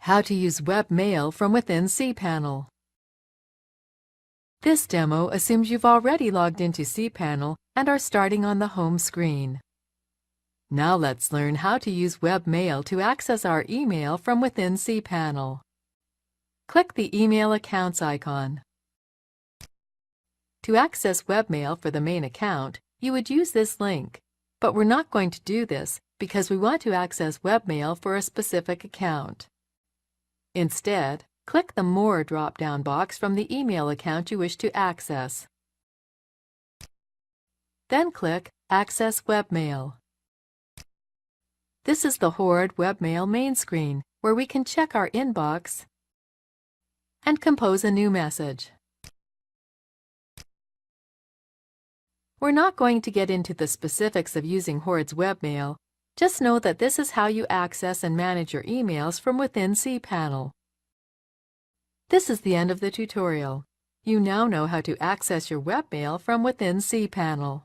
How to use Webmail from within cPanel. This demo assumes you've already logged into cPanel and are starting on the home screen. Now let's learn how to use Webmail to access our email from within cPanel. Click the Email Accounts icon. To access Webmail for the main account, you would use this link, but we're not going to do this because we want to access Webmail for a specific account. Instead, click the More drop-down box from the email account you wish to access. Then click Access Webmail. This is the Horde Webmail main screen, where we can check our inbox and compose a new message. We're not going to get into the specifics of using Horde's Webmail. Just know that this is how you access and manage your emails from within cPanel. This is the end of the tutorial. You now know how to access your Webmail from within cPanel.